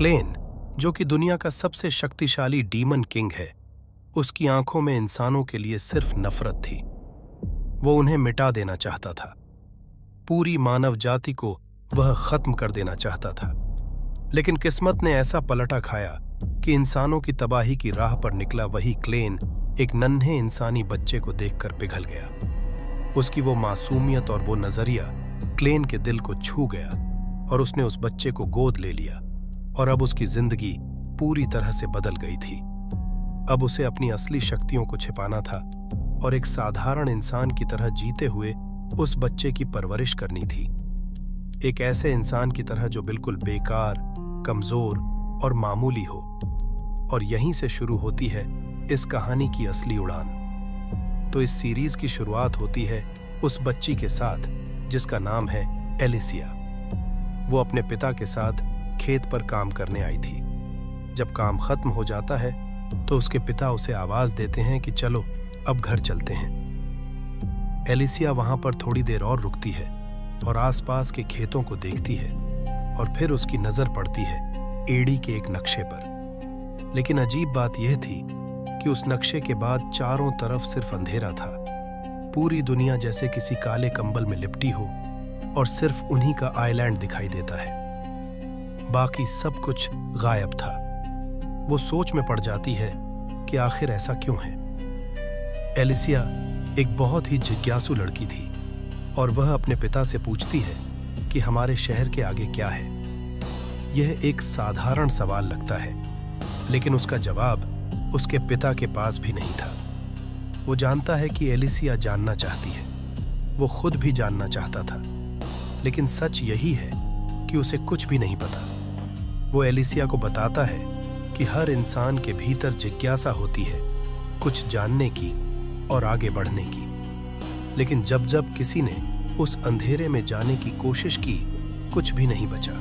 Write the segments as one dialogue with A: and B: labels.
A: Klein, जो कि दुनिया का सबसे शक्तिशाली डीमन किंग है, उसकी आंखों में इंसानों के लिए सिर्फ नफरत थी। वो उन्हें मिटा देना चाहता था। पूरी मानव जाति को वह खत्म कर देना चाहता था। लेकिन किस्मत ने ऐसा पलटा खाया कि इंसानों की तबाही की राह पर निकला वही क्लेन एक नन्हे इंसानी बच्चे को देखकर पिघल गया। उसकी वो मासूमियत और वो नजरिया क्लेन के दिल को छू गया और उसने उस बच्चे को गोद ले लिया और अब उसकी जिंदगी पूरी तरह से बदल गई थी। अब उसे अपनी असली शक्तियों को छिपाना था और एक साधारण इंसान की तरह जीते हुए उस बच्चे की परवरिश करनी थी। एक ऐसे इंसान की तरह जो बिल्कुल बेकार, कमजोर और मामूली हो। और यहीं से शुरू होती है इस कहानी की असली उड़ान। तो इस सीरीज की शुरुआत होती है उस बच्ची के साथ जिसका नाम है एलिसिया। वो अपने पिता के साथ खेत पर काम करने आई थी। जब काम खत्म हो जाता है तो उसके पिता उसे आवाज देते हैं कि चलो अब घर चलते हैं। एलिसिया वहां पर थोड़ी देर और रुकती है और आसपास के खेतों को देखती है और फिर उसकी नजर पड़ती है एड़ी के एक नक्शे पर। लेकिन अजीब बात यह थी कि उस नक्शे के बाद चारों तरफ सिर्फ अंधेरा था। पूरी दुनिया जैसे किसी काले कंबल में लिपटी हो और सिर्फ उन्हीं का आइलैंड दिखाई देता है। बाकी सब कुछ गायब था। वो सोच में पड़ जाती है कि आखिर ऐसा क्यों है। एलिसिया एक बहुत ही जिज्ञासु लड़की थी और वह अपने पिता से पूछती है कि हमारे शहर के आगे क्या है। यह एक साधारण सवाल लगता है, लेकिन उसका जवाब उसके पिता के पास भी नहीं था। वो जानता है कि एलिसिया जानना चाहती है। वो खुद भी जानना चाहता था, लेकिन सच यही है कि उसे कुछ भी नहीं पता। वो एलिसिया को बताता है कि हर इंसान के भीतर जिज्ञासा होती है, कुछ जानने की और आगे बढ़ने की। लेकिन जब जब किसी ने उस अंधेरे में जाने की कोशिश की, कुछ भी नहीं बचा।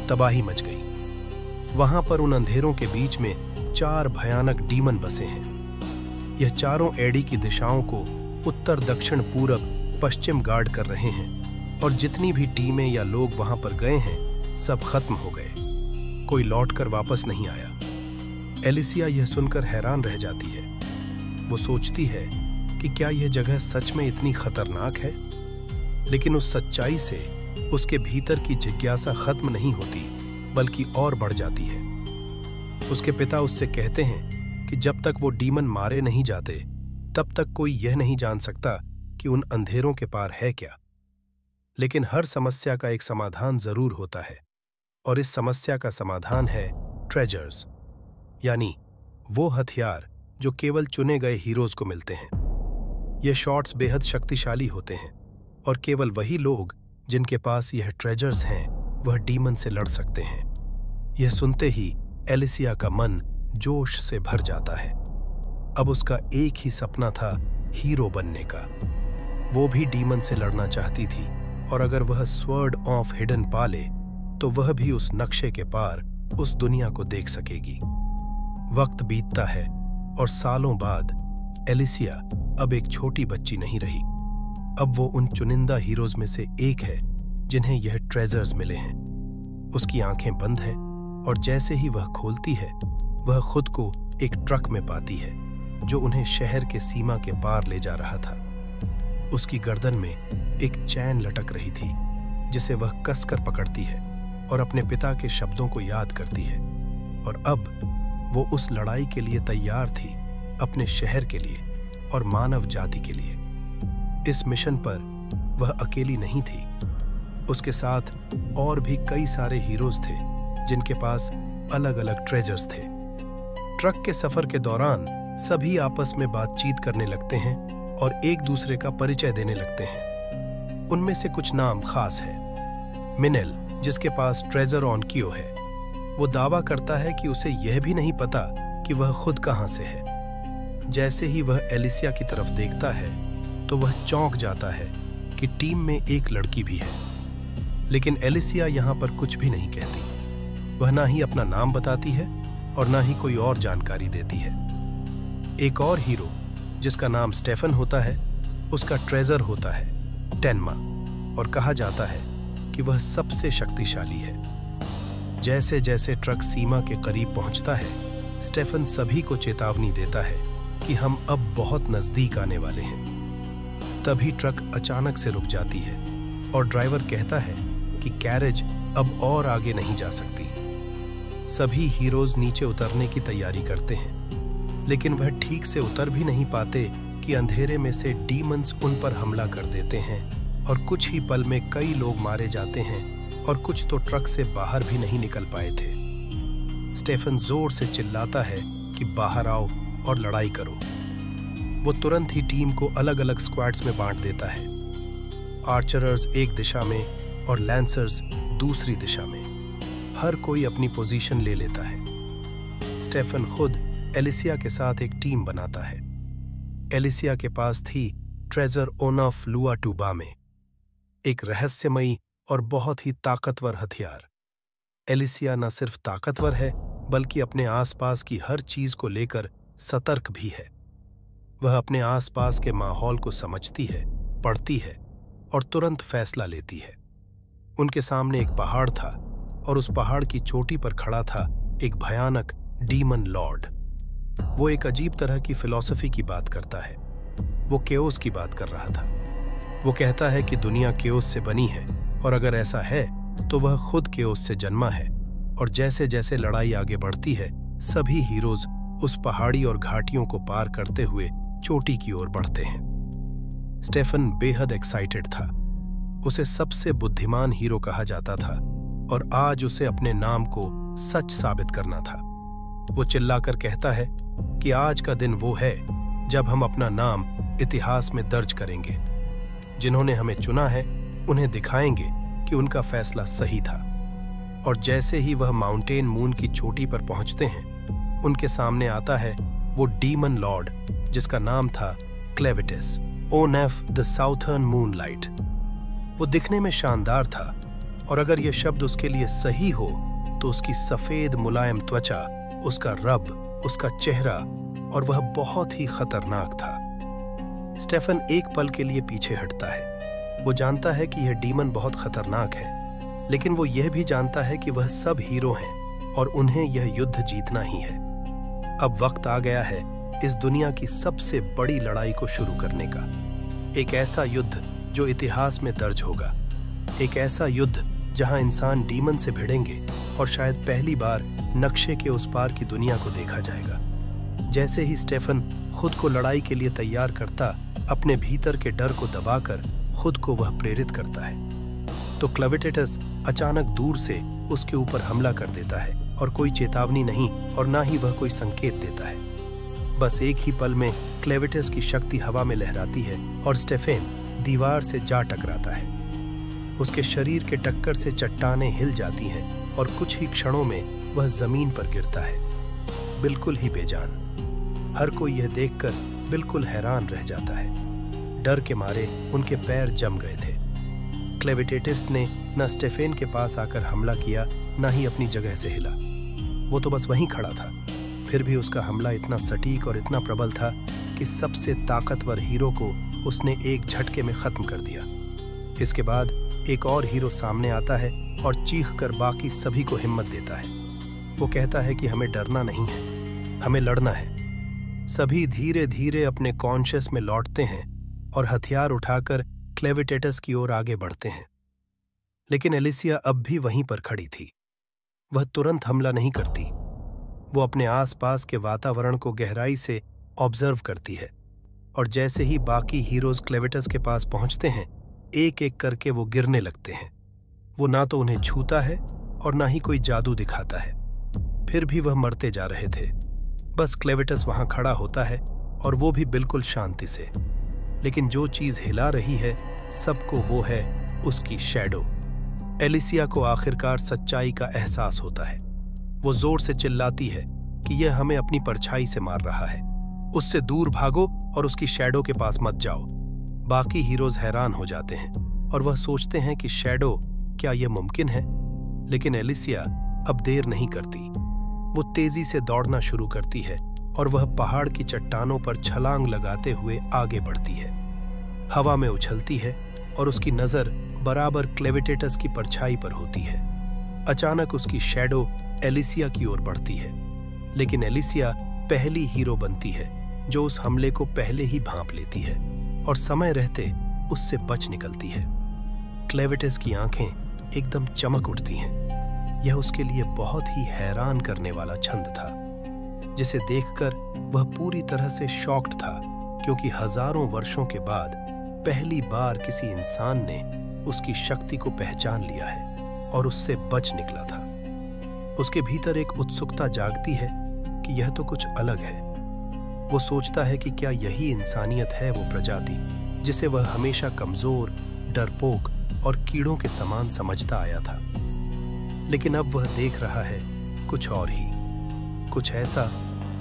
A: तबाही मच गई। वहां पर उन अंधेरों के बीच में 4 भयानक डीमन बसे हैं। यह चारों एडी की दिशाओं को उत्तर, दक्षिण, पूरब, पश्चिम गार्ड कर रहे हैं और जितनी भी टीमें या लोग वहां पर गए हैं सब खत्म हो गए। कोई लौटकर वापस नहीं आया। एलिसिया यह सुनकर हैरान रह जाती है। वो सोचती है कि क्या यह जगह सच में इतनी खतरनाक है। लेकिन उस सच्चाई से उसके भीतर की जिज्ञासा खत्म नहीं होती, बल्कि और बढ़ जाती है। उसके पिता उससे कहते हैं कि जब तक वो डीमन मारे नहीं जाते तब तक कोई यह नहीं जान सकता कि उन अंधेरों के पार है क्या। लेकिन हर समस्या का एक समाधान जरूर होता है, और इस समस्या का समाधान है ट्रेजर्स, यानी वो हथियार जो केवल चुने गए हीरोज को मिलते हैं। ये शॉट्स बेहद शक्तिशाली होते हैं और केवल वही लोग जिनके पास यह ट्रेजर्स हैं वह डीमन से लड़ सकते हैं। यह सुनते ही एलिसिया का मन जोश से भर जाता है। अब उसका एक ही सपना था, हीरो बनने का। वो भी डीमन से लड़ना चाहती थी, और अगर वह स्वर्ड ऑफ हिडन पा ले तो वह भी उस नक्शे के पार उस दुनिया को देख सकेगी। वक्त बीतता है और सालों बाद एलिसिया अब एक छोटी बच्ची नहीं रही। अब वो उन चुनिंदा हीरोज में से एक है जिन्हें यह ट्रेजर्स मिले हैं। उसकी आंखें बंद है और जैसे ही वह खोलती है वह खुद को एक ट्रक में पाती है जो उन्हें शहर के सीमा के पार ले जा रहा था। उसकी गर्दन में एक चैन लटक रही थी जिसे वह कसकर पकड़ती है और अपने पिता के शब्दों को याद करती है। और अब वो उस लड़ाई के लिए तैयार थी, अपने शहर के लिए और मानव जाति के लिए। इस मिशन पर वह अकेली नहीं थी। उसके साथ और भी कई सारे हीरोज थे जिनके पास अलग अलग ट्रेजर्स थे। ट्रक के सफर के दौरान सभी आपस में बातचीत करने लगते हैं और एक दूसरे का परिचय देने लगते हैं। उनमें से कुछ नाम खास है। मिनेल, जिसके पास ट्रेजर ऑन कियो है, वो दावा करता है कि उसे यह भी नहीं पता कि वह खुद कहां से है। जैसे ही वह एलिसिया की तरफ देखता है तो वह चौंक जाता है कि टीम में एक लड़की भी है। लेकिन एलिसिया यहां पर कुछ भी नहीं कहती। वह ना ही अपना नाम बताती है और ना ही कोई और जानकारी देती है। एक और हीरो जिसका नाम स्टेफन होता है, उसका ट्रेजर होता है टेनमा, और कहा जाता है कि वह सबसे शक्तिशाली है। जैसे जैसे ट्रक सीमा के करीब पहुंचता है, स्टेफन सभी को चेतावनी देता है कि हम अब बहुत नजदीक आने वाले हैं। तभी ट्रक अचानक से रुक जाती है और ड्राइवर कहता है कि कैरेज अब और आगे नहीं जा सकती। सभी हीरोज नीचे उतरने की तैयारी करते हैं, लेकिन वह ठीक से उतर भी नहीं पाते कि अंधेरे में से डीमंस उन पर हमला कर देते हैं और कुछ ही पल में कई लोग मारे जाते हैं और कुछ तो ट्रक से बाहर भी नहीं निकल पाए थे। स्टेफन जोर से चिल्लाता है कि बाहर आओ और लड़ाई करो। वो तुरंत ही टीम को अलग अलग स्क्वाड्स में बांट देता है। आर्चरर्स एक दिशा में और लैंसर्स दूसरी दिशा में। हर कोई अपनी पोजीशन ले लेता है। स्टेफन खुद एलिसिया के साथ एक टीम बनाता है। एलिसिया के पास थी ट्रेजर ओनफ लुआ टूबा में, एक रहस्यमयी और बहुत ही ताकतवर हथियार। एलिसिया न सिर्फ ताकतवर है बल्कि अपने आसपास की हर चीज को लेकर सतर्क भी है। वह अपने आसपास के माहौल को समझती है, पढ़ती है और तुरंत फैसला लेती है। उनके सामने एक पहाड़ था और उस पहाड़ की चोटी पर खड़ा था एक भयानक डीमन लॉर्ड। वो एक अजीब तरह की फिलॉसफी की बात करता है। वो केओस की बात कर रहा था। वो कहता है कि दुनिया केओस से बनी है और अगर ऐसा है तो वह खुद केओस से जन्मा है। और जैसे जैसे लड़ाई आगे बढ़ती है, सभी हीरोज उस पहाड़ी और घाटियों को पार करते हुए चोटी की ओर बढ़ते हैं। स्टेफन बेहद एक्साइटेड था। उसे सबसे बुद्धिमान हीरो कहा जाता था और आज उसे अपने नाम को सच साबित करना था। वो चिल्लाकर कहता है कि आज का दिन वो है जब हम अपना नाम इतिहास में दर्ज करेंगे। जिन्होंने हमें चुना है उन्हें दिखाएंगे कि उनका फैसला सही था। और जैसे ही वह माउंटेन मून की चोटी पर पहुंचते हैं, उनके सामने आता है वो डीमन लॉर्ड जिसका नाम था क्लेविटिस ओनेफ द साउथर्न मूनलाइट। वो दिखने में शानदार था और अगर यह शब्द उसके लिए सही हो तो उसकी सफेद मुलायम त्वचा, उसका रब, उसका चेहरा और वह बहुत ही खतरनाक था। स्टेफन एक पल के लिए पीछे हटता है। वो जानता है कि यह डीमन बहुत खतरनाक है, लेकिन वो यह भी जानता है कि वह सब हीरो हैं और उन्हें यह युद्ध जीतना ही है। अब वक्त आ गया है इस दुनिया की सबसे बड़ी लड़ाई को शुरू करने का। एक ऐसा युद्ध जो इतिहास में दर्ज होगा। एक ऐसा युद्ध जहां इंसान डीमन से भिड़ेंगे और शायद पहली बार नक्शे के उस पार की दुनिया को देखा जाएगा। जैसे ही स्टेफन खुद को लड़ाई के लिए तैयार करता, अपने भीतर के डर को दबाकर खुद को वह प्रेरित करता है, तो क्लेविटिटस अचानक दूर से उसके ऊपर हमला कर देता है और कोई चेतावनी नहीं और ना ही वह कोई संकेत देता है। बस एक ही पल में क्लेविटिस की शक्ति हवा में लहराती है और स्टेफन दीवार से जा टकराता है। उसके शरीर के टक्कर से चट्टानें हिल जाती हैं और कुछ ही क्षणों में वह जमीन पर गिरता है, बिल्कुल ही बेजान। हर कोई यह देखकर बिल्कुल हैरान रह जाता है। डर के मारे उनके पैर जम गए थे। क्लेविटिटिस ने न स्टेफन के पास आकर हमला किया, न ही अपनी जगह से हिला। वो तो बस वहीं खड़ा था। फिर भी उसका हमला इतना सटीक और इतना प्रबल था कि सबसे ताकतवर हीरो को उसने एक झटके में खत्म कर दिया। इसके बाद एक और हीरो सामने आता है और चीखकर बाकी सभी को हिम्मत देता है। वो कहता है कि हमें डरना नहीं है, हमें लड़ना है। सभी धीरे धीरे अपने कॉन्शियस में लौटते हैं और हथियार उठाकर क्लेविटिटस की ओर आगे बढ़ते हैं। लेकिन एलिसिया अब भी वहीं पर खड़ी थी। वह तुरंत हमला नहीं करती। वो अपने आसपास के वातावरण को गहराई से ऑब्जर्व करती है और जैसे ही बाकी हीरोज क्लेविटिटस के पास पहुंचते हैं, एक एक करके वो गिरने लगते हैं। वो ना तो उन्हें छूता है और ना ही कोई जादू दिखाता है। फिर भी वह मरते जा रहे थे। बस क्लेविटिटस वहां खड़ा होता है और वो भी बिल्कुल शांति से। लेकिन जो चीज हिला रही है सबको वो है उसकी शैडो। एलिसिया को आखिरकार सच्चाई का एहसास होता है। वो जोर से चिल्लाती है कि यह हमें अपनी परछाई से मार रहा है। उससे दूर भागो और उसकी शैडो के पास मत जाओ। बाकी हीरोज हैरान हो जाते हैं और वह सोचते हैं कि शैडो, क्या यह मुमकिन है? लेकिन एलिसिया अब देर नहीं करती। वो तेजी से दौड़ना शुरू करती है और वह पहाड़ की चट्टानों पर छलांग लगाते हुए आगे बढ़ती है। हवा में उछलती है और उसकी नजर बराबर क्लेविटिटस की परछाई पर होती है। अचानक उसकी शैडो एलिसिया की ओर बढ़ती है, लेकिन एलिसिया पहली हीरो बनती है जो उस हमले को पहले ही भांप लेती है और समय रहते उससे बच निकलती है। क्लेविटिस की आंखें एकदम चमक उठती हैं। यह उसके लिए बहुत ही हैरान करने वाला छंद था, जिसे देखकर वह पूरी तरह से शॉक्ड था, क्योंकि हजारों वर्षों के बाद पहली बार किसी इंसान ने उसकी शक्ति को पहचान लिया है और उससे बच निकला था। उसके भीतर एक उत्सुकता जागती है कि यह तो कुछ अलग है। वो सोचता है कि क्या यही इंसानियत है, वो प्रजाति जिसे वह हमेशा कमजोर, डरपोक और कीड़ों के समान समझता आया था। लेकिन अब वह देख रहा है कुछ और ही, कुछ ऐसा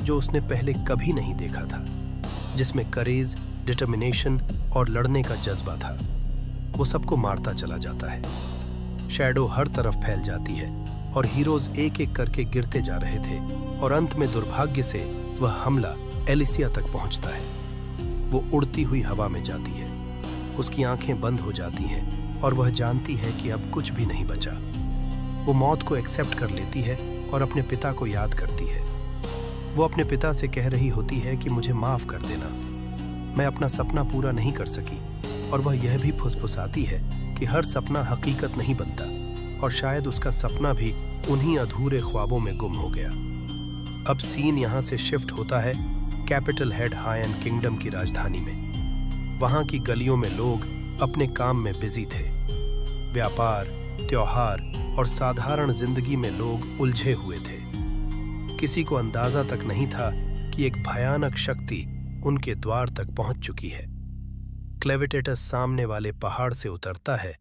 A: जो उसने पहले कभी नहीं देखा था, जिसमें करेज, डिटर्मिनेशन और लड़ने का जज्बा था। वो सबको मारता चला जाता है। शैडो हर तरफ फैल जाती है और हीरोज एक एक करके गिरते जा रहे थे और अंत में दुर्भाग्य से वह हमला एलिसिया तक पहुंचता है। वो उड़ती हुई हवा में जाती है, उसकी आंखें बंद हो जाती हैं और वह जानती है कि अब कुछ भी नहीं बचा। वो मौत को एक्सेप्ट कर लेती है और अपने पिता को याद करती है। वो अपने पिता से कह रही होती है कि मुझे माफ कर देना, मैं अपना सपना पूरा नहीं कर सकी, और वह यह भी फुसफुसाती है कि हर सपना हकीकत नहीं बनता और शायद उसका सपना भी उन्हीं अधूरे ख्वाबों में गुम हो गया। अब सीन यहां से शिफ्ट होता है कैपिटल हेड हायन किंगडम की राजधानी में। वहां की गलियों में लोग अपने काम में बिजी थे। व्यापार, त्योहार और साधारण जिंदगी में लोग उलझे हुए थे। किसी को अंदाजा तक नहीं था कि एक भयानक शक्ति उनके द्वार तक पहुंच चुकी है। क्लेविटेटस सामने वाले पहाड़ से उतरता है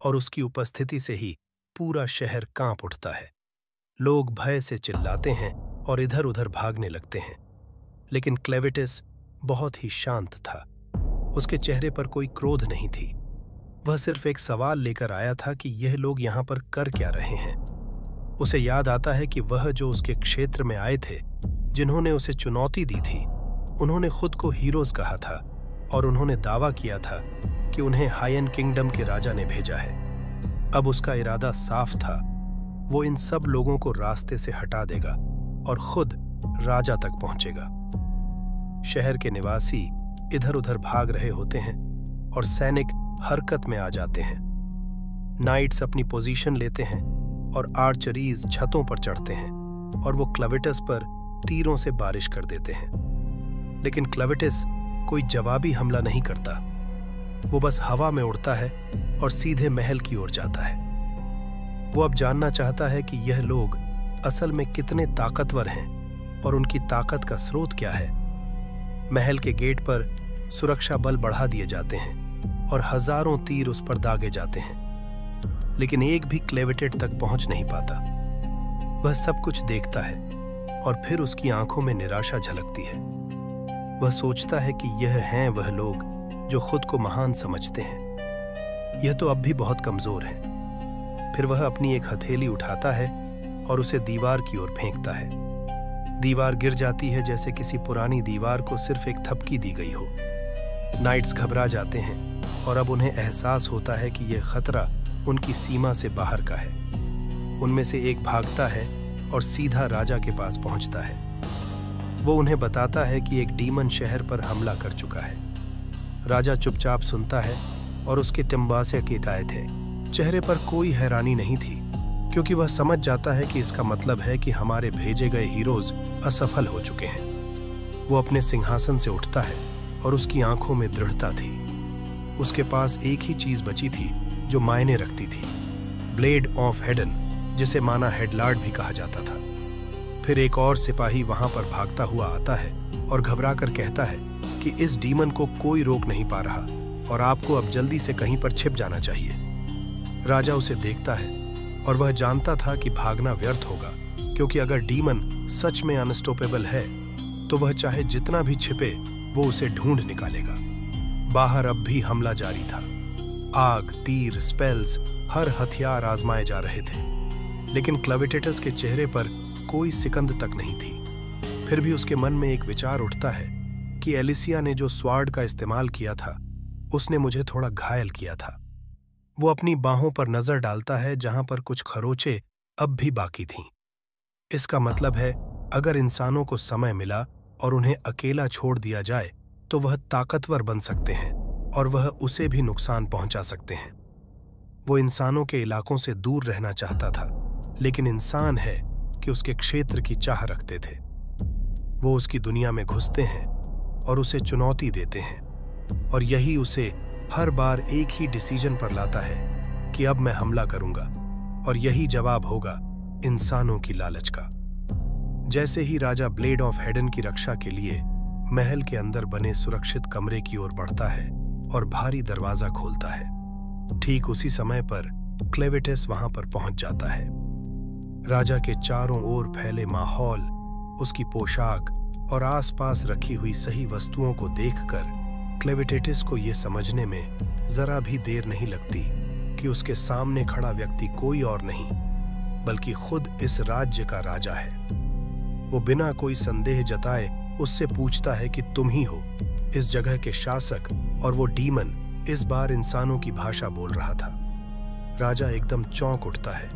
A: और उसकी उपस्थिति से ही पूरा शहर कांप उठता है। लोग भय से चिल्लाते हैं और इधर उधर भागने लगते हैं, लेकिन क्लेविटिस बहुत ही शांत था। उसके चेहरे पर कोई क्रोध नहीं थी। वह सिर्फ एक सवाल लेकर आया था कि यह लोग यहाँ पर कर क्या रहे हैं। उसे याद आता है कि वह जो उसके क्षेत्र में आए थे, जिन्होंने उसे चुनौती दी थी, उन्होंने खुद को हीरोज कहा था और उन्होंने दावा किया था कि उन्हें हायन किंगडम के राजा ने भेजा है। अब उसका इरादा साफ था, वो इन सब लोगों को रास्ते से हटा देगा और खुद राजा तक पहुंचेगा। शहर के निवासी इधर उधर भाग रहे होते हैं और सैनिक हरकत में आ जाते हैं। नाइट्स अपनी पोजीशन लेते हैं और आर्चरीज छतों पर चढ़ते हैं और वो क्लेविटिस पर तीरों से बारिश कर देते हैं। लेकिन क्लेविटिस कोई जवाबी हमला नहीं करता। वो बस हवा में उड़ता है और सीधे महल की ओर जाता है। वो अब जानना चाहता है कि यह लोग असल में कितने ताकतवर हैं और उनकी ताकत का स्रोत क्या है। महल के गेट पर सुरक्षा बल बढ़ा दिए जाते हैं और हजारों तीर उस पर दागे जाते हैं, लेकिन एक भी क्लेविटेट तक पहुंच नहीं पाता। वह सब कुछ देखता है और फिर उसकी आंखों में निराशा झलकती है। वह सोचता है कि यह हैं वह लोग जो खुद को महान समझते हैं। यह तो अब भी बहुत कमजोर है। फिर वह अपनी एक हथेली उठाता है और उसे दीवार की ओर फेंकता है। दीवार गिर जाती है जैसे किसी पुरानी दीवार को सिर्फ एक थपकी दी गई हो। नाइट्स घबरा जाते हैं और अब उन्हें एहसास होता है कि यह खतरा उनकी सीमा से बाहर का है। उनमें से एक भागता है और सीधा राजा के पास पहुंचता है। वो उन्हें बताता है कि एक डीमन शहर पर हमला कर चुका है। राजा चुपचाप सुनता है और उसके टिम्बासे के गाए थे। चेहरे पर कोई हैरानी नहीं थी, क्योंकि वह समझ जाता है कि इसका मतलब है कि हमारे भेजे गए हीरोज असफल हो चुके हैं। वो अपने सिंहासन से उठता है और उसकी आंखों में दृढ़ता थी। उसके पास एक ही चीज बची थी जो मायने रखती थी, ब्लेड ऑफ हेडन, जिसे माना हेडलार्ड भी कहा जाता था। फिर एक और सिपाही वहां पर भागता हुआ आता है और घबराकर कहता है कि इस डीमन को कोई रोक नहीं पा रहा और आपको अब जल्दी से कहीं पर छिप जाना चाहिए। राजा उसे देखता है और वह जानता था कि भागना व्यर्थ होगा, क्योंकि अगर डीमन सच में अनस्टॉपेबल है तो वह चाहे जितना भी छिपे वो उसे ढूंढ निकालेगा। बाहर अब भी हमला जारी था। आग, तीर, स्पेल्स, हर हथियार आजमाए जा रहे थे, लेकिन क्लेविटेटस के चेहरे पर कोई सिकंद तक नहीं थी। फिर भी उसके मन में एक विचार उठता है कि एलिसिया ने जो स्वार्ड का इस्तेमाल किया था, उसने मुझे थोड़ा घायल किया था। वो अपनी बाहों पर नजर डालता है जहां पर कुछ खरोंचे अब भी बाकी थीं। इसका मतलब है, अगर इंसानों को समय मिला और उन्हें अकेला छोड़ दिया जाए तो वह ताकतवर बन सकते हैं और वह उसे भी नुकसान पहुंचा सकते हैं। वो इंसानों के इलाकों से दूर रहना चाहता था, लेकिन इंसान है कि उसके क्षेत्र की चाह रखते थे। वो उसकी दुनिया में घुसते हैं और उसे चुनौती देते हैं, और यही उसे हर बार एक ही डिसीजन पर लाता है कि अब मैं हमला करूंगा, और यही जवाब होगा इंसानों की लालच का। जैसे ही राजा ब्लेड ऑफ हेडन की रक्षा के लिए महल के अंदर बने सुरक्षित कमरे की ओर बढ़ता है और भारी दरवाजा खोलता है, ठीक उसी समय पर क्लेविटिस वहां पर पहुंच जाता है। राजा के चारों ओर फैले माहौल, उसकी पोशाक और आसपास रखी हुई सही वस्तुओं को देखकर क्लेविटिस को यह समझने में जरा भी देर नहीं लगती कि उसके सामने खड़ा व्यक्ति कोई और नहीं बल्कि खुद इस राज्य का राजा है। वो बिना कोई संदेह जताए उससे पूछता है कि तुम ही हो इस जगह के शासक, और वो डीमन इस बार इंसानों की भाषा बोल रहा था। राजा एकदम चौंक उठता है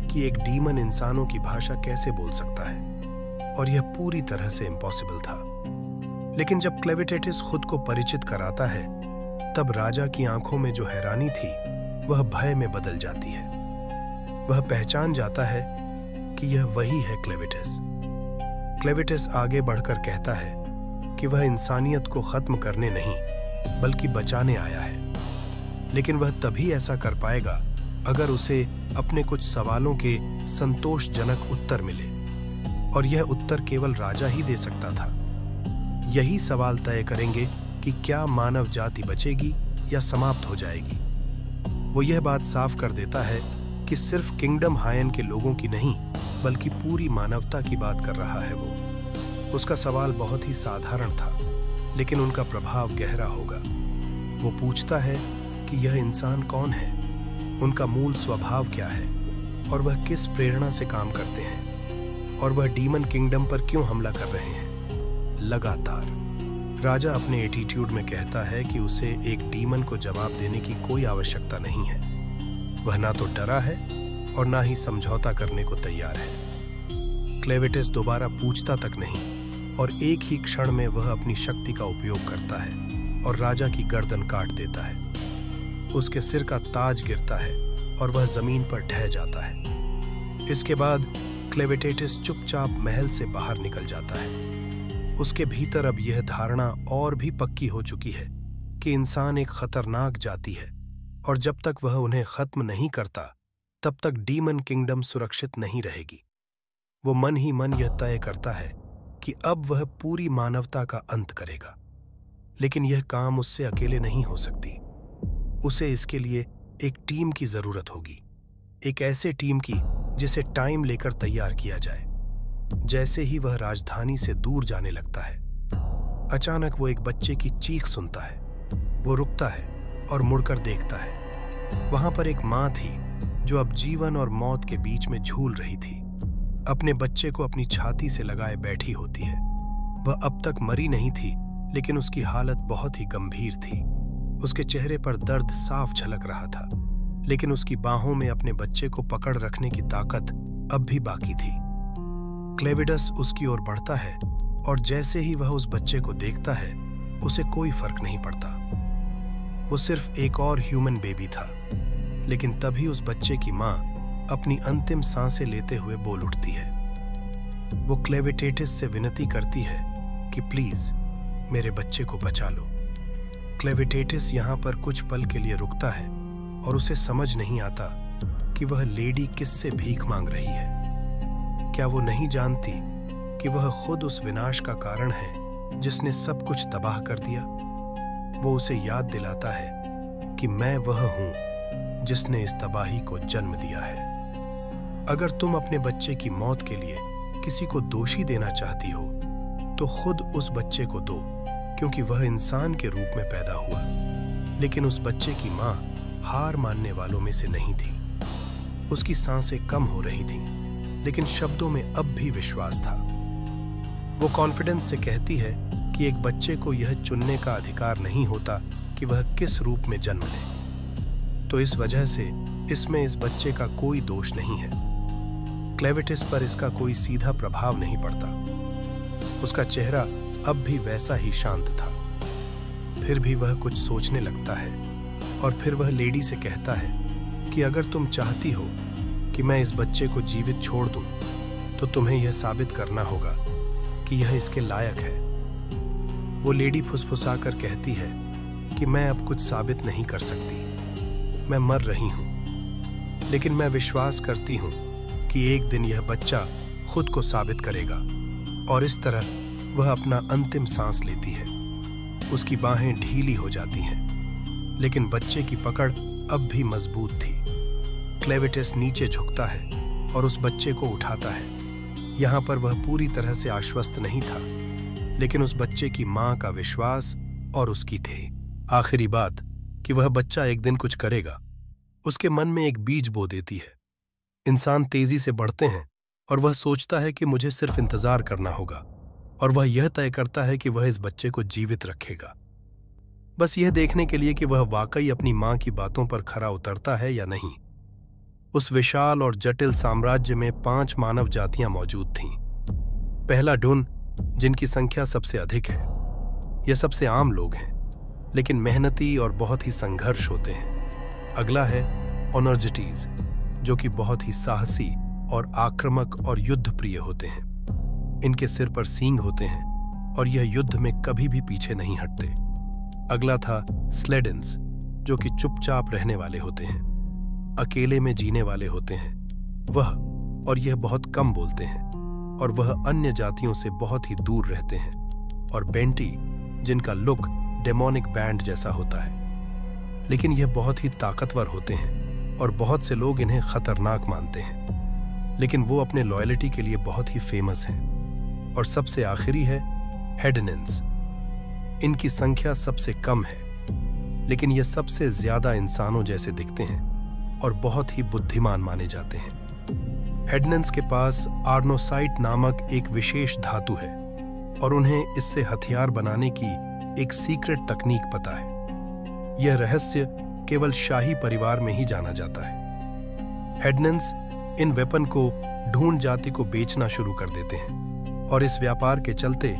A: कि एक डीमन इंसानों की भाषा कैसे बोल सकता है, और यह पूरी तरह से इम्पॉसिबल था। लेकिन जब क्लेविटिस खुद को परिचित कराता है, तब राजा की आंखों में जो हैरानी थी वह भय में बदल जाती है। वह पहचान जाता है कि यह वही है क्लेविटिस। क्लेविटिस आगे बढ़कर कहता है कि वह इंसानियत को खत्म करने नहीं बल्कि बचाने आया है, लेकिन वह तभी ऐसा कर पाएगा अगर उसे अपने कुछ सवालों के संतोषजनक उत्तर मिले, और यह उत्तर केवल राजा ही दे सकता था। यही सवाल तय करेंगे कि क्या मानव जाति बचेगी या समाप्त हो जाएगी। वो यह बात साफ कर देता है कि सिर्फ किंगडम हायन के लोगों की नहीं बल्कि पूरी मानवता की बात कर रहा है वो। उसका सवाल बहुत ही साधारण था, लेकिन उनका प्रभाव गहरा होगा। वो पूछता है कि यह इंसान कौन है, उनका मूल स्वभाव क्या है, और वह किस प्रेरणा से काम करते हैं, और वह डीमन किंगडम पर क्यों हमला कर रहे हैं लगातार। राजा अपने एटीट्यूड में कहता है कि उसे एक डीमन को जवाब देने की कोई आवश्यकता नहीं है। वह ना तो डरा है और ना ही समझौता करने को तैयार है। क्लेविटिस दोबारा पूछता तक नहीं, और एक ही क्षण में वह अपनी शक्ति का उपयोग करता है और राजा की गर्दन काट देता है। उसके सिर का ताज गिरता है और वह जमीन पर ढह जाता है। इसके बाद क्लेविटिस चुपचाप महल से बाहर निकल जाता है। उसके भीतर अब यह धारणा और भी पक्की हो चुकी है कि इंसान एक खतरनाक जाति है, और जब तक वह उन्हें खत्म नहीं करता तब तक डीमन किंगडम सुरक्षित नहीं रहेगी। वो मन ही मन यह तय करता है कि अब वह पूरी मानवता का अंत करेगा, लेकिन यह काम उससे अकेले नहीं हो सकती। उसे इसके लिए एक टीम की जरूरत होगी, एक ऐसे टीम की जिसे टाइम लेकर तैयार किया जाए। जैसे ही वह राजधानी से दूर जाने लगता है, अचानक वो एक बच्चे की चीख सुनता है। वो रुकता है और मुड़कर देखता है। वहां पर एक माँ थी जो अब जीवन और मौत के बीच में झूल रही थी। अपने बच्चे को अपनी छाती से लगाए बैठी होती है। वह अब तक मरी नहीं थी, लेकिन उसकी हालत बहुत ही गंभीर थी। उसके चेहरे पर दर्द साफ झलक रहा था, लेकिन उसकी बाहों में अपने बच्चे को पकड़ रखने की ताकत अब भी बाकी थी। क्लेविटिस उसकी ओर बढ़ता है, और जैसे ही वह उस बच्चे को देखता है, उसे कोई फर्क नहीं पड़ता। वो सिर्फ एक और ह्यूमन बेबी था। लेकिन तभी उस बच्चे की माँ अपनी अंतिम सांसें लेते हुए बोल उठती है। वो क्लेविटिस से विनती करती है कि प्लीज मेरे बच्चे को बचा लो। क्लेविटिस यहाँ पर कुछ पल के लिए रुकता है, और उसे समझ नहीं आता कि वह लेडी किससे भीख मांग रही है। क्या वो नहीं जानती कि वह खुद उस विनाश का कारण है जिसने सब कुछ तबाह कर दिया? वो उसे याद दिलाता है कि मैं वह हूं जिसने इस तबाही को जन्म दिया है। अगर तुम अपने बच्चे की मौत के लिए किसी को दोषी देना चाहती हो, तो खुद उस बच्चे को दो, क्योंकि वह इंसान के रूप में पैदा हुआ। लेकिन उस बच्चे की माँ हार मानने वालों में से नहीं थी। उसकी सांसें कम हो रही थीं, लेकिन शब्दों में अब भी विश्वास था। वो कॉन्फिडेंस से कहती है कि एक बच्चे को यह चुनने का अधिकार नहीं होता कि वह किस रूप में जन्म ले, तो इस वजह से इसमें इस बच्चे का कोई दोष नहीं है। क्लेविटिस पर इसका कोई सीधा प्रभाव नहीं पड़ता। उसका चेहरा अब भी वैसा ही शांत था। फिर भी वह कुछ सोचने लगता है और फिर वह लेडी से कहता है कि अगर तुम चाहती हो कि मैं इस बच्चे को जीवित छोड़ दूं, तो तुम्हें यह साबित करना होगा कि यह इसके लायक है। वो लेडी फुसफुसाकर कहती है कि मैं अब कुछ साबित नहीं कर सकती, मैं मर रही हूं, लेकिन मैं विश्वास करती हूं कि एक दिन यह बच्चा खुद को साबित करेगा। और इस तरह वह अपना अंतिम सांस लेती है। उसकी बाहें ढीली हो जाती हैं, लेकिन बच्चे की पकड़ अब भी मजबूत थी। क्लेविटिस नीचे झुकता है और उस बच्चे को उठाता है। यहां पर वह पूरी तरह से आश्वस्त नहीं था, लेकिन उस बच्चे की मां का विश्वास और उसकी थी आखिरी बात कि वह बच्चा एक दिन कुछ करेगा, उसके मन में एक बीज बो देती है। इंसान तेजी से बढ़ते हैं और वह सोचता है कि मुझे सिर्फ इंतजार करना होगा, और वह यह तय करता है कि वह इस बच्चे को जीवित रखेगा, बस यह देखने के लिए कि वह वाकई अपनी मां की बातों पर खरा उतरता है या नहीं। उस विशाल और जटिल साम्राज्य में 5 मानव जातियां मौजूद थीं। पहला डुन, जिनकी संख्या सबसे अधिक है। यह सबसे आम लोग हैं, लेकिन मेहनती और बहुत ही संघर्ष होते हैं। अगला है ओनर्जिटीज, जो कि बहुत ही साहसी और आक्रामक और युद्ध प्रिय होते हैं। इनके सिर पर सींग होते हैं और यह युद्ध में कभी भी पीछे नहीं हटते। अगला था स्लेडेंस, जो कि चुपचाप रहने वाले होते हैं, अकेले में जीने वाले होते हैं। और यह बहुत कम बोलते हैं और वह अन्य जातियों से बहुत ही दूर रहते हैं। और बेंटी, जिनका लुक डेमोनिक बैंड जैसा होता है, लेकिन यह बहुत ही ताकतवर होते हैं और बहुत से लोग इन्हें खतरनाक मानते हैं, लेकिन वो अपने लॉयल्टी के लिए बहुत ही फेमस हैं। और सबसे आखिरी है हेडनेंस। इनकी संख्या सबसे कम है, लेकिन ये सबसे ज्यादा इंसानों जैसे दिखते हैं और बहुत ही बुद्धिमान माने जाते हैं। हेडनेंस के पास आर्नोसाइट नामक एक विशेष धातु है और उन्हें इससे हथियार बनाने की एक सीक्रेट तकनीक पता है। यह रहस्य केवल शाही परिवार में ही जाना जाता है। हेडनेंस इन वेपन को ढूंढ जाति को बेचना शुरू कर देते हैं और इस व्यापार के चलते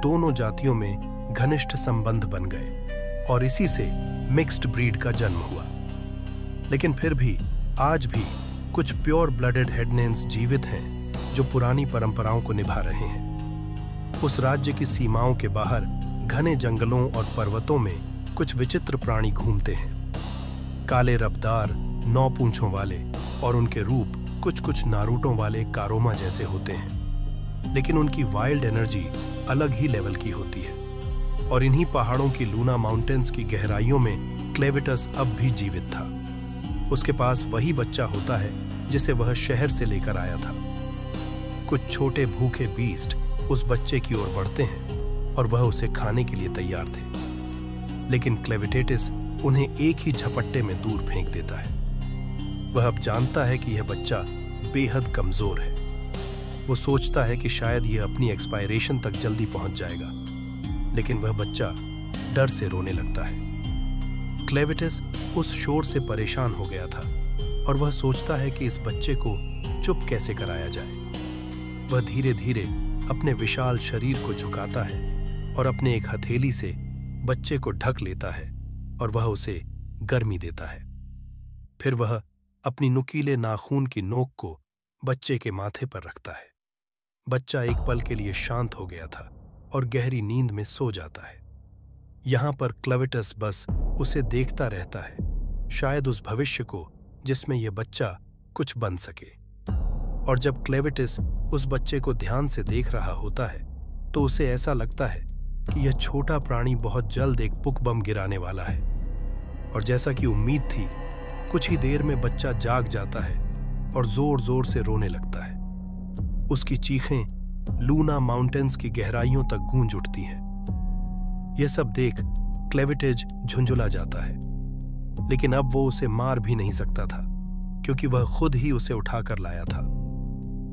A: दोनों जातियों में घनिष्ठ संबंध बन गए और इसी से मिक्स्ड ब्रीड का जन्म हुआ। लेकिन फिर भी आज भी कुछ प्योर ब्लडेड हेडनेंस जीवित हैं जो पुरानी परंपराओं को निभा रहे हैं। उस राज्य की सीमाओं के बाहर घने जंगलों और पर्वतों में कुछ विचित्र प्राणी घूमते हैं। काले रबदार 9 पूंछों वाले, और उनके रूप कुछ कुछ नारुतों वाले कारोमा जैसे होते हैं, लेकिन उनकी वाइल्ड एनर्जी अलग ही लेवल की होती है। और इन्हीं पहाड़ों की लूना माउंटेन्स की गहराइयों में क्लेविटस अब भी जीवित था। उसके पास वही बच्चा होता है जिसे वह शहर से लेकर आया था। कुछ छोटे भूखे बीस्ट उस बच्चे की ओर बढ़ते हैं और वह उसे खाने के लिए तैयार थे, लेकिन क्लेविटेटिस उन्हें एक ही झपट्टे में दूर फेंक देता है। वह अब जानता है कि यह बच्चा बेहद कमजोर है। वो सोचता है कि शायद यह अपनी एक्सपायरेशन तक जल्दी पहुंच जाएगा, लेकिन वह बच्चा डर से रोने लगता है। क्लेविटिस उस शोर से परेशान हो गया था और वह सोचता है कि इस बच्चे को चुप कैसे कराया जाए। वह धीरे धीरे अपने विशाल शरीर को झुकाता है और अपने एक हथेली से बच्चे को ढक लेता है और वह उसे गर्मी देता है। फिर वह अपनी नुकीले नाखून की नोक को बच्चे के माथे पर रखता है। बच्चा एक पल के लिए शांत हो गया था और गहरी नींद में सो जाता है। यहां पर क्लेविटस बस उसे देखता रहता है, शायद उस भविष्य को जिसमें यह बच्चा कुछ बन सके। और जब क्लेविटस उस बच्चे को ध्यान से देख रहा होता है तो उसे ऐसा लगता है कि यह छोटा प्राणी बहुत जल्द एक पुक बम गिराने वाला है। और जैसा कि उम्मीद थी, कुछ ही देर में बच्चा जाग जाता है और जोर जोर से रोने लगता है। उसकी चीखें लूना माउंटेन्स की गहराइयों तक गूंज उठती हैं। यह सब देख क्लेविटिज झुंझुला जाता है, लेकिन अब वो उसे मार भी नहीं सकता था क्योंकि वह खुद ही उसे उठाकर लाया था।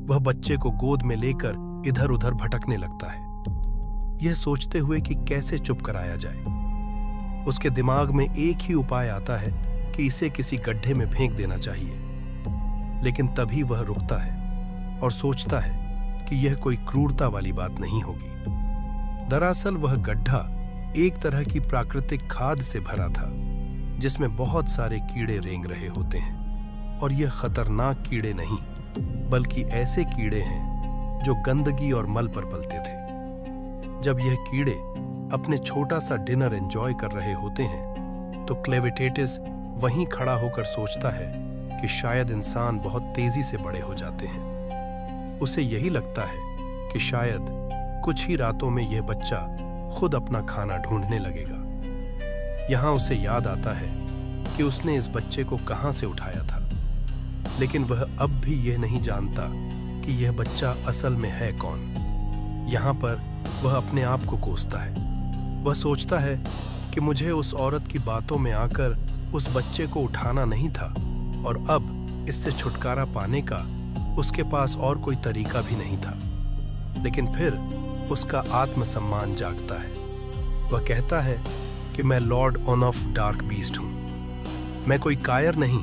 A: वह बच्चे को गोद में लेकर इधर उधर भटकने लगता है, यह सोचते हुए कि कैसे चुप कराया जाए। उसके दिमाग में एक ही उपाय आता है कि इसे किसी गड्ढे में फेंक देना चाहिए, लेकिन तभी वह रुकता है और सोचता है कि यह कोई क्रूरता वाली बात नहीं होगी। दरअसल वह गड्ढा एक तरह की प्राकृतिक खाद से भरा था, जिसमें बहुत सारे कीड़े रेंग रहे होते हैं। और यह खतरनाक कीड़े नहीं, बल्कि ऐसे कीड़े हैं जो गंदगी और मल पर पलते थे। जब यह कीड़े अपने छोटा सा डिनर एंजॉय कर रहे होते हैं, तो क्लेविटेटिस वहीं खड़ा होकर सोचता है कि शायद इंसान बहुत तेजी से बड़े हो जाते हैं। उसे यही लगता है कि शायद कुछ ही रातों में यह बच्चा खुद अपना खाना ढूंढने लगेगा। यहां उसे याद आता है कि उसने इस बच्चे को कहां से उठाया था, लेकिन वह अब भी यह नहीं जानता कि यह बच्चा असल में है कौन। यहां पर वह अपने आप को कोसता है। वह सोचता है कि मुझे उस औरत की बातों में आकर उस बच्चे को उठाना नहीं था, और अब इससे छुटकारा पाने का उसके पास और कोई तरीका भी नहीं था। लेकिन फिर उसका आत्मसम्मान जागता है। वह कहता है कि मैं लॉर्ड ऑफ डार्क बीस्ट हूं। मैं कोई कायर नहीं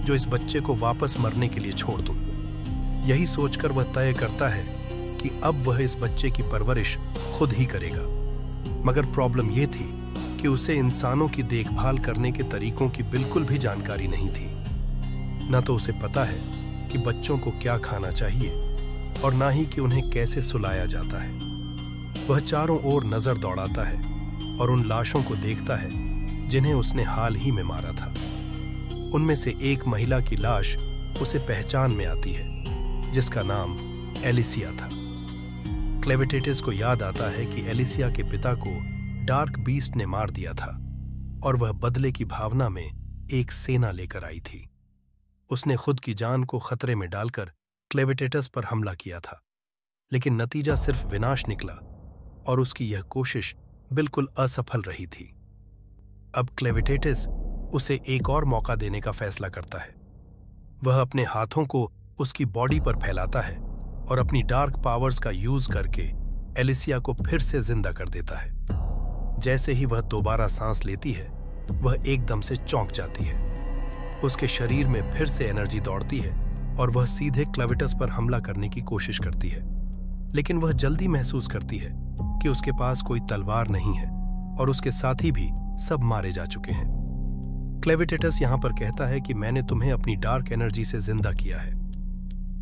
A: जो इस बच्चे को वापस मरने के लिए छोड़ दूं। यही सोचकर वह तय करता है कि अब वह इस बच्चे की परवरिश खुद ही करेगा। मगर प्रॉब्लम यह थी कि उसे इंसानों की देखभाल करने के तरीकों की बिल्कुल भी जानकारी नहीं थी। न तो उसे पता है कि बच्चों को क्या खाना चाहिए, और ना ही कि उन्हें कैसे सुलाया जाता है। वह चारों ओर नजर दौड़ाता है और उन लाशों को देखता है जिन्हें उसने हाल ही में मारा था। उनमें से एक महिला की लाश उसे पहचान में आती है, जिसका नाम एलिसिया था। क्लेविटेटिस को याद आता है कि एलिसिया के पिता को डार्क बीस्ट ने मार दिया था, और वह बदले की भावना में एक सेना लेकर आई थी। उसने खुद की जान को खतरे में डालकर क्लेविटेटस पर हमला किया था, लेकिन नतीजा सिर्फ विनाश निकला, और उसकी यह कोशिश बिल्कुल असफल रही थी। अब क्लेविटेटस उसे एक और मौका देने का फैसला करता है। वह अपने हाथों को उसकी बॉडी पर फैलाता है और अपनी डार्क पावर्स का यूज करके एलिसिया को फिर से जिंदा कर देता है। जैसे ही वह दोबारा सांस लेती है, वह एकदम से चौंक जाती है। उसके शरीर में फिर से एनर्जी दौड़ती है और वह सीधे क्लेविटस पर हमला करने की कोशिश करती है, लेकिन वह जल्दी महसूस करती है कि उसके पास कोई तलवार नहीं है और उसके साथी भी सब मारे जा चुके हैं। क्लेविटेटस यहां पर कहता है कि मैंने तुम्हें अपनी डार्क एनर्जी से जिंदा किया है।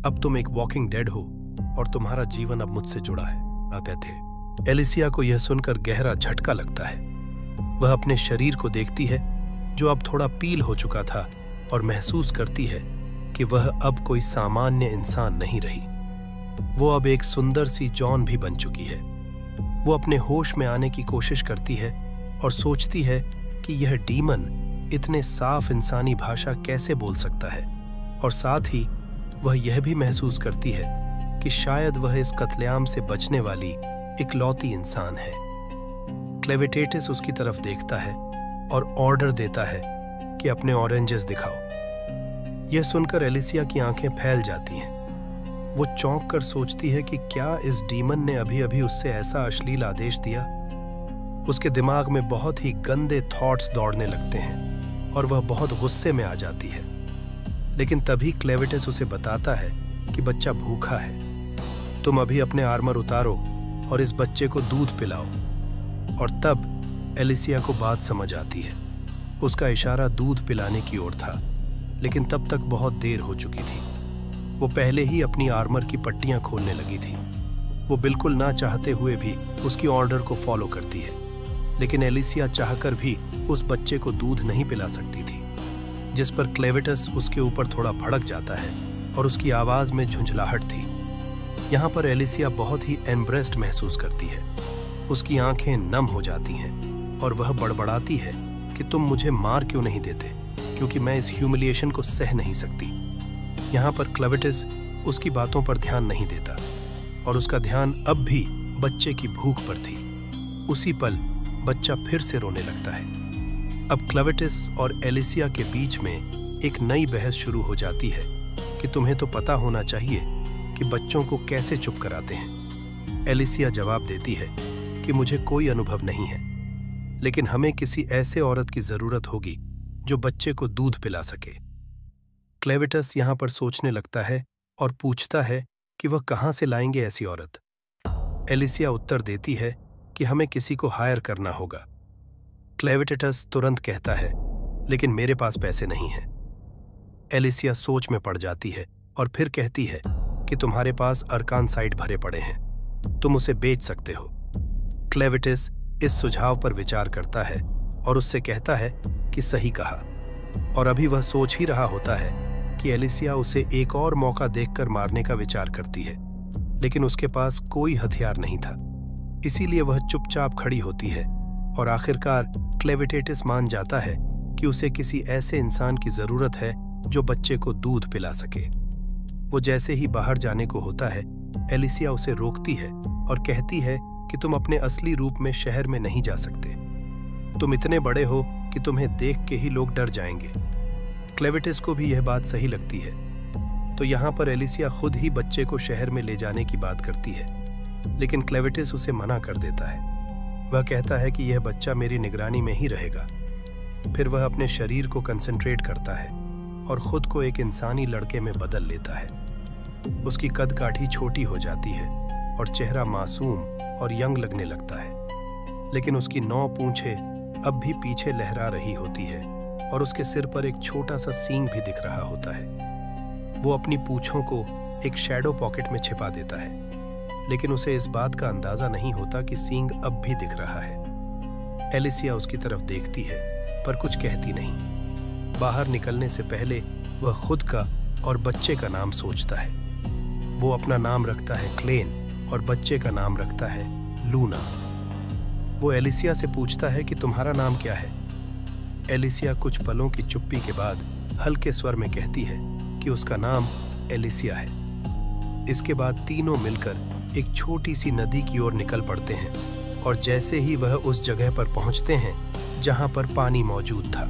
A: अब तुम एक वॉकिंग डेड हो और तुम्हारा जीवन अब मुझसे जुड़ा है। थे एलिसिया को यह सुनकर गहरा झटका लगता है। वह अपने शरीर को देखती है जो अब थोड़ा पील हो चुका था, और महसूस करती है कि वह अब कोई सामान्य इंसान नहीं रही। वो अब एक सुंदर सी जॉन भी बन चुकी है। वो अपने होश में आने की कोशिश करती है और सोचती है कि यह डीमन इतने साफ इंसानी भाषा कैसे बोल सकता है, और साथ ही वह यह भी महसूस करती है कि शायद वह इस कत्लेआम से बचने वाली इकलौती इंसान है। क्लेविटेटिस उसकी तरफ देखता है और ऑर्डर देता है कि अपने ऑरेंजेस दिखाओ। यह सुनकर एलिसिया की आंखें फैल जाती हैं। वो चौंक कर सोचती है कि क्या इस डीमन ने अभी अभी उससे ऐसा अश्लील आदेश दिया। उसके दिमाग में बहुत ही गंदे थॉट्स दौड़ने लगते हैं और वह बहुत गुस्से में आ जाती है। लेकिन तभी क्लेविटिस उसे बताता है कि बच्चा भूखा है। तुम अभी अपने आर्मर उतारो और इस बच्चे को दूध पिलाओ। और तब एलिसिया को बात समझ आती है। उसका इशारा दूध पिलाने की ओर था, लेकिन तब तक बहुत देर हो चुकी थी। वो पहले ही अपनी आर्मर की पट्टियां खोलने लगी थी। वो बिल्कुल ना चाहते हुए भी उसकी ऑर्डर को फॉलो करती है, लेकिन एलिसिया चाहकर भी उस बच्चे को दूध नहीं पिला सकती थी, जिस पर क्लेविटस उसके ऊपर थोड़ा भड़क जाता है और उसकी आवाज में झुंझलाहट थी। यहाँ पर एलिसिया बहुत ही एम्ब्रेस्ड महसूस करती है। उसकी आंखें नम हो जाती हैं और वह बड़बड़ाती है कि तुम मुझे मार क्यों नहीं देते, क्योंकि मैं इस ह्यूमिलिएशन को सह नहीं सकती। यहाँ पर क्लेविटिस उसकी बातों पर ध्यान नहीं देता और उसका ध्यान अब भी बच्चे की भूख पर थी। उसी पल बच्चा फिर से रोने लगता है। अब क्लेविटिस और एलिसिया के बीच में एक नई बहस शुरू हो जाती है कि तुम्हें तो पता होना चाहिए कि बच्चों को कैसे चुप कराते हैं। एलिसिया जवाब देती है कि मुझे कोई अनुभव नहीं है, लेकिन हमें किसी ऐसे औरत की जरूरत होगी जो बच्चे को दूध पिला सके। क्लेविटस यहाँ पर सोचने लगता है और पूछता है कि वह कहाँ से लाएंगे ऐसी औरत। एलिसिया उत्तर देती है कि हमें किसी को हायर करना होगा। क्लेविटेटस तुरंत कहता है, लेकिन मेरे पास पैसे नहीं हैं। एलिसिया सोच में पड़ जाती है और फिर कहती है कि तुम्हारे पास अर्कान साइट भरे पड़े हैं, तुम उसे बेच सकते हो। क्लेविटिस इस सुझाव पर विचार करता है और उससे कहता है कि सही कहा, और अभी वह सोच ही रहा होता है कि एलिसिया उसे एक और मौका देखकर मारने का विचार करती है, लेकिन उसके पास कोई हथियार नहीं था। इसीलिए वह चुपचाप खड़ी होती है और आखिरकार क्लेविटेटिस मान जाता है कि उसे किसी ऐसे इंसान की जरूरत है जो बच्चे को दूध पिला सके। वो जैसे ही बाहर जाने को होता है, एलिसिया उसे रोकती है और कहती है कि तुम अपने असली रूप में शहर में नहीं जा सकते। तुम इतने बड़े हो कि तुम्हें देख के ही लोग डर जाएंगे। क्लेविटिस को भी यह बात सही लगती है, तो यहाँ पर एलिसिया खुद ही बच्चे को शहर में ले जाने की बात करती है, लेकिन क्लेविटिस उसे मना कर देता है। वह कहता है कि यह बच्चा मेरी निगरानी में ही रहेगा। फिर वह अपने शरीर को कंसंट्रेट करता है और खुद को एक इंसानी लड़के में बदल लेता है। उसकी कद-काठी छोटी हो जाती है और चेहरा मासूम और यंग लगने लगता है, लेकिन उसकी 9 पूंछें अब भी पीछे लहरा रही होती है और उसके सिर पर एक छोटा सा सींग भी दिख रहा होता है। वो अपनी पूंछों को एक शैडो पॉकेट में छिपा देता है, लेकिन उसे इस बात का अंदाजा नहीं होता कि सींग अब भी दिख रहा है। एलिसिया उसकी तरफ देखती है पर कुछ कहती नहीं। बाहर निकलने से पहले वह खुद का और बच्चे का नाम सोचता है। वो अपना नाम रखता है क्लेन और बच्चे का नाम रखता है लूना। वो एलिसिया से पूछता है कि तुम्हारा नाम क्या है। एलिसिया कुछ पलों की चुप्पी के बाद हल्के स्वर में कहती है कि उसका नाम एलिसिया है। इसके बाद तीनों मिलकर एक छोटी सी नदी की ओर निकल पड़ते हैं और जैसे ही वह उस जगह पर पहुंचते हैं जहां पर पानी मौजूद था,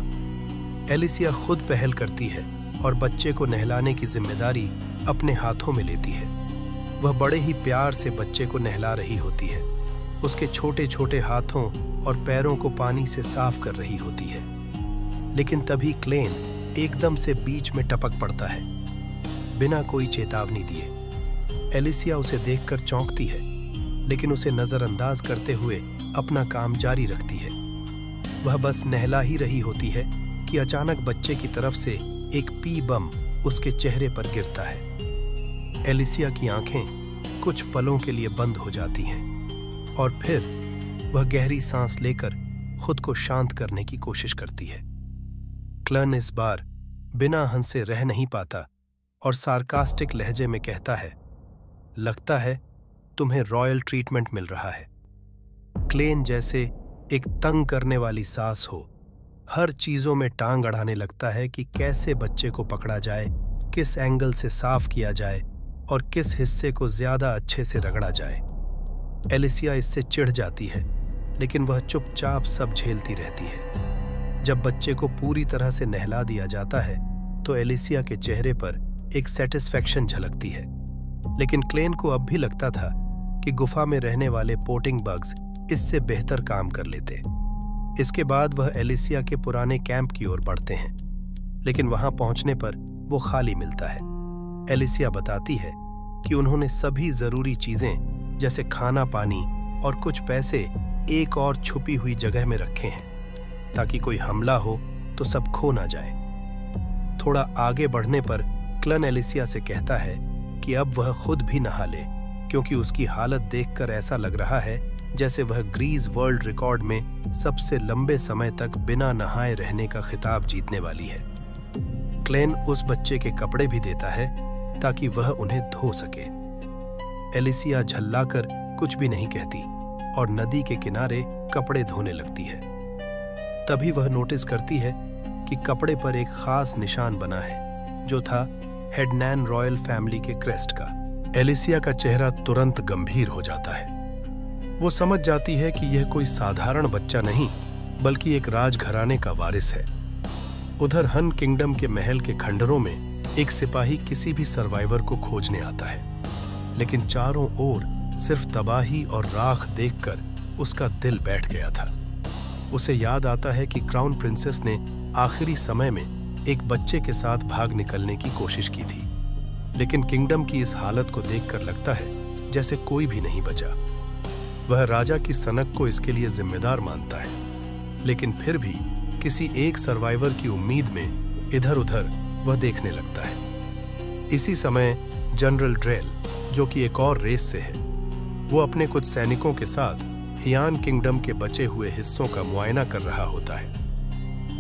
A: एलिसिया खुद पहल करती है और बच्चे को नहलाने की जिम्मेदारी अपने हाथों में लेती है। वह बड़े ही प्यार से बच्चे को नहला रही होती है, उसके छोटे छोटे हाथों और पैरों को पानी से साफ कर रही होती है। लेकिन तभी क्लेन एकदम से बीच में टपक पड़ता है, बिना कोई चेतावनी दिए। एलिसिया उसे देखकर चौंकती है, लेकिन उसे नजरअंदाज करते हुए अपना काम जारी रखती है। वह बस नहला ही रही होती है कि अचानक बच्चे की तरफ से एक पी बम उसके चेहरे पर गिरता है। एलिसिया की आंखें कुछ पलों के लिए बंद हो जाती हैं और फिर वह गहरी सांस लेकर खुद को शांत करने की कोशिश करती है। क्लेन इस बार बिना हंसे रह नहीं पाता और सार्कास्टिक लहजे में कहता है, लगता है तुम्हें रॉयल ट्रीटमेंट मिल रहा है। क्लेन जैसे एक तंग करने वाली सास हो, हर चीजों में टांग अड़ाने लगता है कि कैसे बच्चे को पकड़ा जाए, किस एंगल से साफ किया जाए और किस हिस्से को ज्यादा अच्छे से रगड़ा जाए। एलिसिया इससे चिढ़ जाती है, लेकिन वह चुपचाप सब झेलती रहती है। जब बच्चे को पूरी तरह से नहला दिया जाता है तो एलिसिया के चेहरे पर एक सेटिस्फैक्शन झलकती है, लेकिन क्लेन को अब भी लगता था कि गुफा में रहने वाले पोटिंग बग्स इससे बेहतर काम कर लेते। इसके बाद वह एलिसिया के पुराने कैंप की ओर बढ़ते हैं, लेकिन वहां पहुंचने पर वो खाली मिलता है। एलिसिया बताती है कि उन्होंने सभी जरूरी चीजें जैसे खाना, पानी और कुछ पैसे एक और छुपी हुई जगह में रखे हैं ताकि कोई हमला हो तो सब खो ना जाए। थोड़ा आगे बढ़ने पर क्लेन एलिसिया से कहता है कि अब वह खुद भी नहा ले, क्योंकि उसकी हालत देखकर ऐसा लग रहा है जैसे वह ग्रीज वर्ल्ड रिकॉर्ड में सबसे लंबे समय तक बिना नहाए रहने का खिताब जीतने वाली है। क्लेन उस बच्चे के कपड़े भी देता है ताकि वह उन्हें धो सके। एलिसिया झल्लाकर कुछ भी नहीं कहती और नदी के किनारे कपड़े धोने लगती है। तभी वह नोटिस करती है कि कपड़े पर एक खास निशान बना है, जो था हेडनैन रॉयल फैमिली के क्रेस्ट का। एलिसिया का चेहरा तुरंत गंभीर हो जाता है। वो समझ जाती है कि यह कोई साधारण बच्चा नहीं, बल्कि एक राजघराने का वारिस है। उधर हन किंगडम के महल के खंडरों में एक सिपाही किसी भी सर्वाइवर को खोजने आता है, लेकिन चारों ओर सिर्फ तबाही और राख देखकर उसका दिल बैठ गया था। उसे याद आता है कि क्राउन प्रिंसेस ने आखिरी समय में एक बच्चे के साथ भाग निकलने की कोशिश की थी। लेकिन किंगडम की इस हालत को देखकर लगता है जैसे कोई भी नहीं बचा। वह राजा की सनक को इसके लिए जिम्मेदार मानता है, लेकिन फिर भी किसी एक सर्वाइवर की उम्मीद में इधर उधर वह देखने लगता है। इसी समय जनरल ड्रेल, जो कि एक और रेस से है, वो अपने कुछ सैनिकों के साथ हियान किंगडम के बचे हुए हिस्सों का मुआयना कर रहा होता है।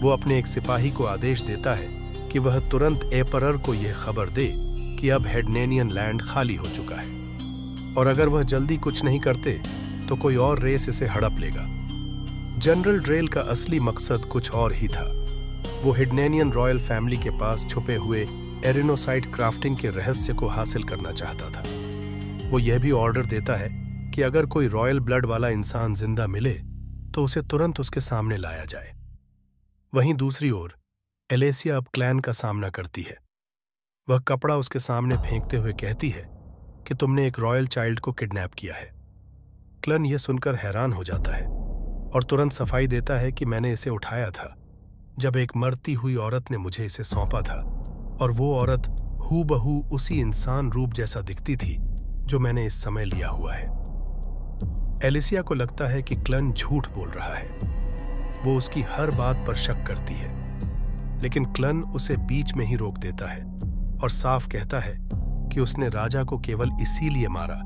A: वो अपने एक सिपाही को आदेश देता है कि वह तुरंत एपरर को यह खबर दे कि अब हेडनेनियन लैंड खाली हो चुका है, और अगर वह जल्दी कुछ नहीं करते तो कोई और रेस इसे हड़प लेगा। जनरल ड्रेल का असली मकसद कुछ और ही था। वो हिडनेनियन रॉयल फैमिली के पास छुपे हुए एरेनोसाइट क्राफ्टिंग के रहस्य को हासिल करना चाहता था। वो यह भी ऑर्डर देता है कि अगर कोई रॉयल ब्लड वाला इंसान जिंदा मिले तो उसे तुरंत उसके सामने लाया जाए। वहीं दूसरी ओर एलेसिया अब क्लैन का सामना करती है। वह कपड़ा उसके सामने फेंकते हुए कहती है कि तुमने एक रॉयल चाइल्ड को किडनैप किया है। क्लन यह सुनकर हैरान हो जाता है और तुरंत सफाई देता है कि मैंने इसे उठाया था जब एक मरती हुई औरत ने मुझे इसे सौंपा था, और वो औरत हूबहू उसी इंसान रूप जैसा दिखती थी जो मैंने इस समय लिया हुआ है। एलिसिया को लगता है कि क्लन झूठ बोल रहा है। वो उसकी हर बात पर शक करती है, लेकिन क्लन उसे बीच में ही रोक देता है और साफ कहता है कि उसने राजा को केवल इसीलिए मारा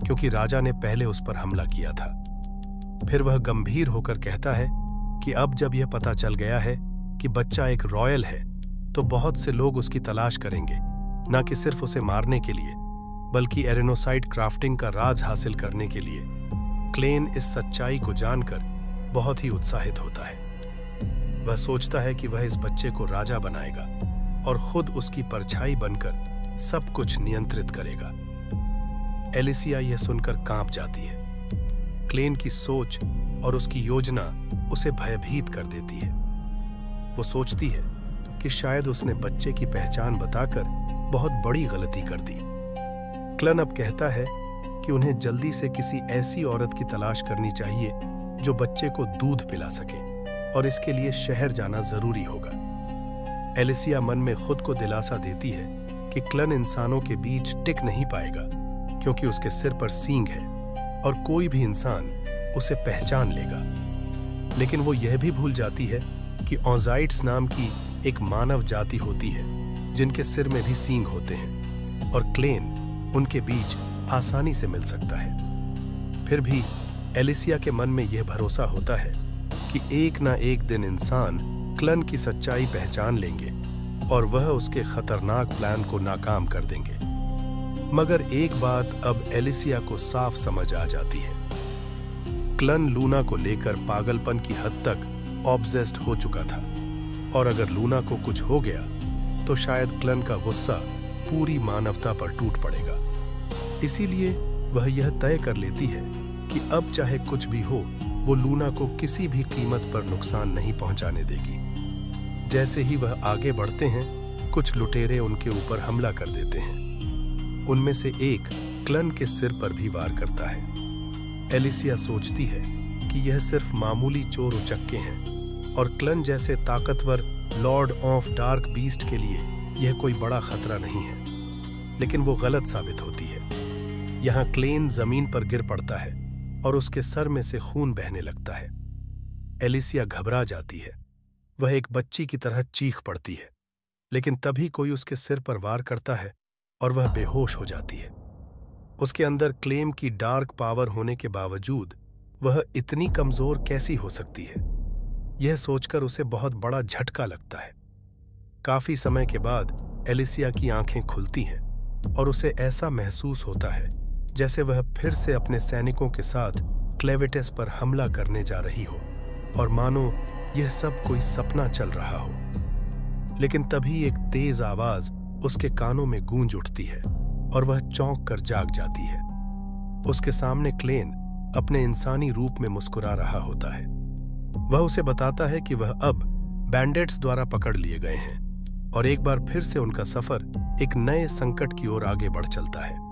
A: क्योंकि राजा ने पहले उस पर हमला किया था। फिर वह गंभीर होकर कहता है कि अब जब यह पता चल गया है कि बच्चा एक रॉयल है तो बहुत से लोग उसकी तलाश करेंगे, न कि सिर्फ उसे मारने के लिए बल्कि एरेनोसाइट क्राफ्टिंग का राज हासिल करने के लिए। क्लेन इस सच्चाई को जानकर बहुत ही उत्साहित होता है। वह सोचता है कि वह इस बच्चे को राजा बनाएगा और खुद उसकी परछाई बनकर सब कुछ नियंत्रित करेगा। एलिसिया यह सुनकर कांप जाती है। क्लेन की सोच और उसकी योजना उसे भयभीत कर देती है। वो सोचती है कि शायद उसने बच्चे की पहचान बताकर बहुत बड़ी गलती कर दी। क्लन अब कहता है कि उन्हें जल्दी से किसी ऐसी औरत की तलाश करनी चाहिए जो बच्चे को दूध पिला सके, और इसके लिए शहर जाना जरूरी होगा। एलिसिया मन में खुद को दिलासा देती है कि क्लन इंसानों के बीच टिक नहीं पाएगा क्योंकि उसके सिर पर सींग है और कोई भी इंसान उसे पहचान लेगा। लेकिन वो यह भी भूल जाती है कि ऑजाइट्स नाम की एक मानव जाति होती है जिनके सिर में भी सींग होते हैं, और क्लेन उनके बीच आसानी से मिल सकता है। फिर भी एलिसिया के मन में यह भरोसा होता है कि एक ना एक दिन इंसान क्लन की सच्चाई पहचान लेंगे और वह उसके खतरनाक प्लान को नाकाम कर देंगे। मगर एक बात अब एलिसिया को साफ समझ आ जाती है। क्लन लूना को लेकर पागलपन की हद तक ऑब्सेस्ड हो चुका था, और अगर लूना को कुछ हो गया तो शायद क्लन का गुस्सा पूरी मानवता पर टूट पड़ेगा। इसीलिए वह यह तय कर लेती है कि अब चाहे कुछ भी हो वो लूना को किसी भी कीमत पर नुकसान नहीं पहुंचाने देगी। जैसे ही वह आगे बढ़ते हैं, कुछ लुटेरे उनके ऊपर हमला कर देते हैं। उनमें से एक क्लन के सिर पर भी वार करता है। एलिसिया सोचती है कि यह सिर्फ मामूली चोर उचक्के हैं और क्लन जैसे ताकतवर लॉर्ड ऑफ डार्क बीस्ट के लिए यह कोई बड़ा खतरा नहीं है, लेकिन वो गलत साबित होती है। यहाँ क्लेन जमीन पर गिर पड़ता है और उसके सर में से खून बहने लगता है। एलिसिया घबरा जाती है। वह एक बच्ची की तरह चीख पड़ती है, लेकिन तभी कोई उसके सिर पर वार करता है और वह बेहोश हो जाती है। उसके अंदर क्लेम की डार्क पावर होने के बावजूद वह इतनी कमजोर कैसी हो सकती है, यह सोचकर उसे बहुत बड़ा झटका लगता है। काफी समय के बाद एलिसिया की आंखें खुलती हैं और उसे ऐसा महसूस होता है जैसे वह फिर से अपने सैनिकों के साथ क्लेविटेस पर हमला करने जा रही हो, और मानो यह सब कोई सपना चल रहा हो। लेकिन तभी एक तेज आवाज उसके कानों में गूंज उठती है और वह चौंक कर जाग जाती है। उसके सामने क्लेन अपने इंसानी रूप में मुस्कुरा रहा होता है। वह उसे बताता है कि वह अब बैंडेट्स द्वारा पकड़ लिए गए हैं और एक बार फिर से उनका सफर एक नए संकट की ओर आगे बढ़ चलता है।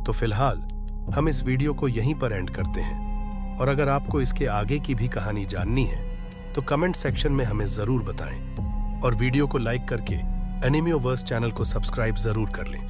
A: तो फिलहाल हम इस वीडियो को यहीं पर एंड करते हैं, और अगर आपको इसके आगे की भी कहानी जाननी है तो कमेंट सेक्शन में हमें जरूर बताएं, और वीडियो को लाइक करके एनिमियोवर्स चैनल को सब्सक्राइब जरूर कर लें।